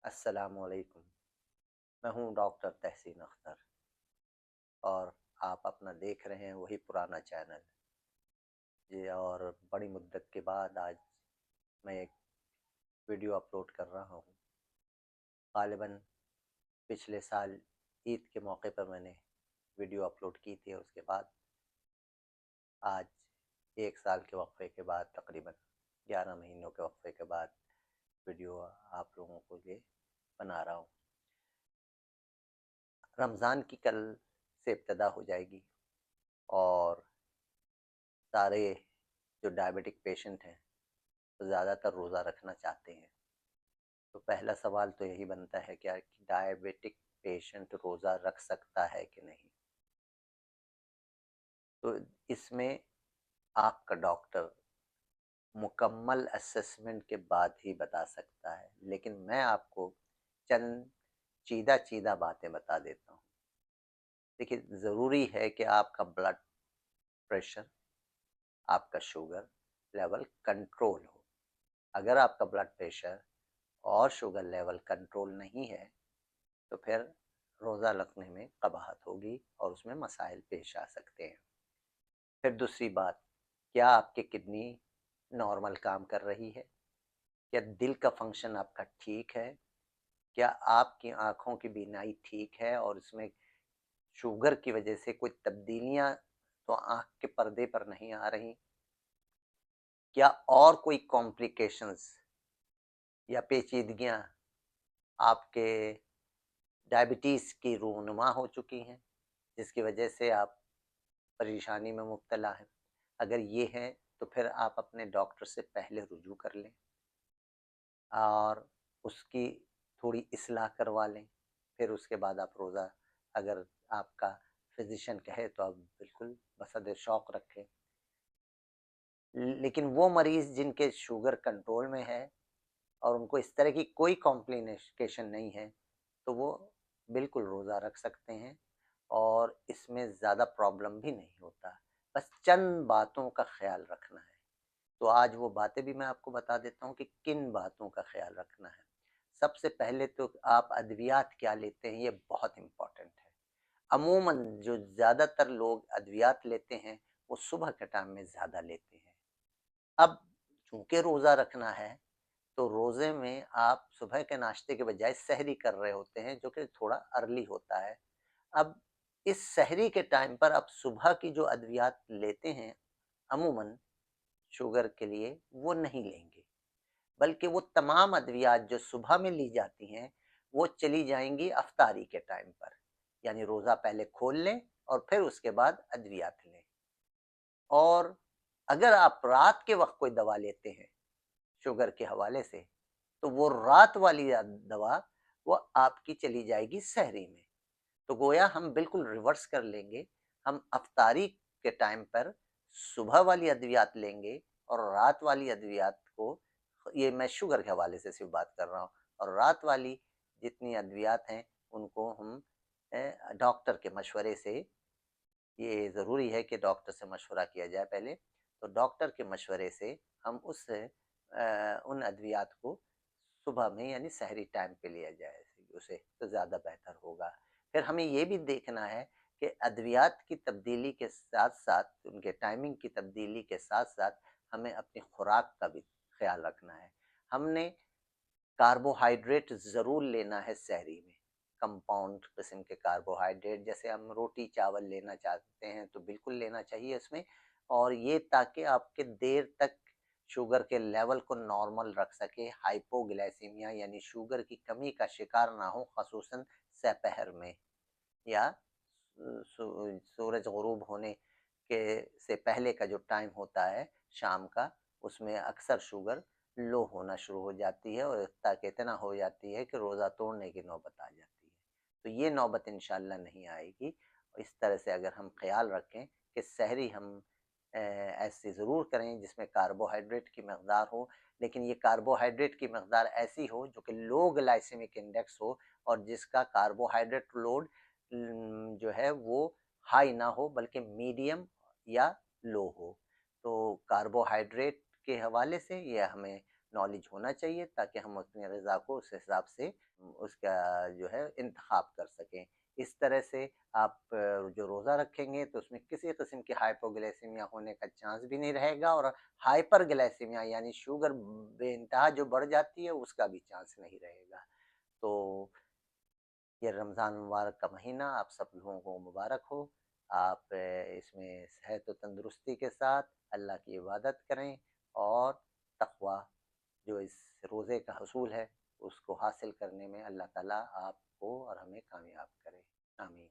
अस्सलाम वालेकुम। मैं हूँ डॉक्टर तहसीन अख्तर और आप अपना देख रहे हैं वही पुराना चैनल जी। और बड़ी मुद्दत के बाद आज मैं एक वीडियो अपलोड कर रहा हूँ। ग़ालिबन पिछले साल ईद के मौके पर मैंने वीडियो अपलोड की थी। उसके बाद आज 1 साल के वक्फे के बाद, तकरीबन 11 महीनों के वक्फे के बाद वीडियो आप लोगों को लिए बना रहा हूँ। रमज़ान की कल से इब्तिदा हो जाएगी और सारे जो डायबिटिक पेशेंट हैं तो ज़्यादातर रोज़ा रखना चाहते हैं। तो पहला सवाल तो यही बनता है क्या कि डायबिटिक पेशेंट रोज़ा रख सकता है कि नहीं। तो इसमें आपका डॉक्टर मुकम्मल असेसमेंट के बाद ही बता सकता है, लेकिन मैं आपको चंद चीदा बातें बता देता हूँ। देखिए, ज़रूरी है कि आपका ब्लड प्रेशर, आपका शुगर लेवल कंट्रोल हो। अगर आपका ब्लड प्रेशर और शुगर लेवल कंट्रोल नहीं है तो फिर रोज़ा रखने में कबाहत होगी और उसमें मसाइल पेश आ सकते हैं। फिर दूसरी बात, क्या आपकी किडनी नॉर्मल काम कर रही है? क्या दिल का फंक्शन आपका ठीक है? क्या आपकी आँखों की बीनाई ठीक है और इसमें शुगर की वजह से कोई तब्दीलियाँ तो आँख के पर्दे पर नहीं आ रही? क्या और कोई कॉम्प्लिकेशंस या पेचीदगियाँ आपके डायबिटीज़ की रूनुमा हो चुकी हैं, जिसकी वजह से आप परेशानी में मुब्तला हैं? अगर ये है तो फिर आप अपने डॉक्टर से पहले रुजू कर लें और उसकी थोड़ी इस्लाह करवा लें। फिर उसके बाद आप रोज़ा, अगर आपका फिजिशियन कहे तो आप बिल्कुल बसद शौक़ रखें। लेकिन वो मरीज़ जिनके शुगर कंट्रोल में है और उनको इस तरह की कोई कॉम्प्लिकेशन नहीं है, तो वो बिल्कुल रोज़ा रख सकते हैं और इसमें ज़्यादा प्रॉब्लम भी नहीं होता। बस चंद बातों का ख़्याल रखना है। तो आज वो बातें भी मैं आपको बता देता हूँ कि किन बातों का ख़्याल रखना है। सबसे पहले तो आप अद्वियात क्या लेते हैं, ये बहुत इम्पोर्टेंट है। अमूमन जो ज़्यादातर लोग अद्वियात लेते हैं, वो सुबह के टाइम में ज़्यादा लेते हैं। अब चूँकि रोज़ा रखना है, तो रोज़े में आप सुबह के नाश्ते के बजाय सहरी कर रहे होते हैं, जो कि थोड़ा अर्ली होता है। अब इस सहरी के टाइम पर आप सुबह की जो अद्वियात लेते हैं, अमूमन शुगर के लिए वो नहीं लेंगे, बल्कि वो तमाम अद्वियात जो सुबह में ली जाती हैं, वो चली जाएँगी अफ्तारी के टाइम पर। यानी रोज़ा पहले खोल लें और फिर उसके बाद अद्वियात लें। और अगर आप रात के वक़्त कोई दवा लेते हैं शुगर के हवाले से, तो वो रात वाली दवा वो आपकी चली जाएगी सहरी में। तो गोया हम बिल्कुल रिवर्स कर लेंगे। हम अफ्तारी के टाइम पर सुबह वाली अद्वियात लेंगे और रात वाली अद्वियात को, ये मैं शुगर के हवाले से सिर्फ बात कर रहा हूँ, और रात वाली जितनी अद्वियात हैं उनको हम डॉक्टर के मशवरे से, ये ज़रूरी है कि डॉक्टर से मशवरा किया जाए पहले, तो डॉक्टर के मशवरे से हम उन अद्वियात को सुबह में यानी सहरी टाइम पे लिया जाए उसे, तो ज़्यादा बेहतर होगा। फिर हमें ये भी देखना है कि अद्वियात की तब्दीली के साथ-साथ, उनके टाइमिंग की तब्दीली के साथ-साथ हमें अपनी खुराक का भी ख़्याल रखना है। हमने कार्बोहाइड्रेट ज़रूर लेना है सहरी में। कंपाउंड किस्म के कार्बोहाइड्रेट, जैसे हम रोटी चावल लेना चाहते हैं तो बिल्कुल लेना चाहिए इसमें, और ये ताकि आपके देर तक शुगर के लेवल को नॉर्मल रख सके, हाइपोग्लाइसीमिया यानी शुगर की कमी का शिकार ना हो, ख़ुसूसन दोपहर में या सूरज गुरूब होने के से पहले का जो टाइम होता है शाम का, उसमें अक्सर शुगर लो होना शुरू हो जाती है और तक इतना हो जाती है कि रोज़ा तोड़ने की नौबत आ जाती है। तो ये नौबत इंशाल्लाह नहीं आएगी। इस तरह से अगर हम ख़्याल रखें कि सहरी हम ऐसी ज़रूर करें जिसमें कार्बोहाइड्रेट की मकदार हो, लेकिन ये कार्बोहाइड्रेट की मकदार ऐसी हो जो कि लो ग्लाइसेमिक इंडेक्स हो और जिसका कार्बोहाइड्रेट लोड जो है वो हाई ना हो बल्कि मीडियम या लो हो। तो कार्बोहाइड्रेट के हवाले से ये हमें نالج ہونا چاہیے تاکہ ہم اپنی غذا کو اس حساب سے اس کا جو ہے انتخاب کر سکیں۔ اس طرح سے آپ جو روزہ رکھیں گے تو اس میں کسی قسم کی ہائپوگلیسیمیا ہونے کا چانس بھی نہیں رہے گا، اور ہائپر گلیسیمیا یعنی شوگر بے انتہا جو بڑھ جاتی ہے اس کا بھی چانس نہیں رہے گا۔ تو یہ رمضان مبارک کا مہینہ آپ سب لوگوں کو مبارک ہو۔ آپ اس میں صحت و تندرستی کے ساتھ اللہ کی عبادت کریں، اور تقوی جو اس روزے کا حصول ہے اس کو حاصل کرنے میں اللہ تعالیٰ آپ کو اور ہمیں کامیاب کرے۔ آمین۔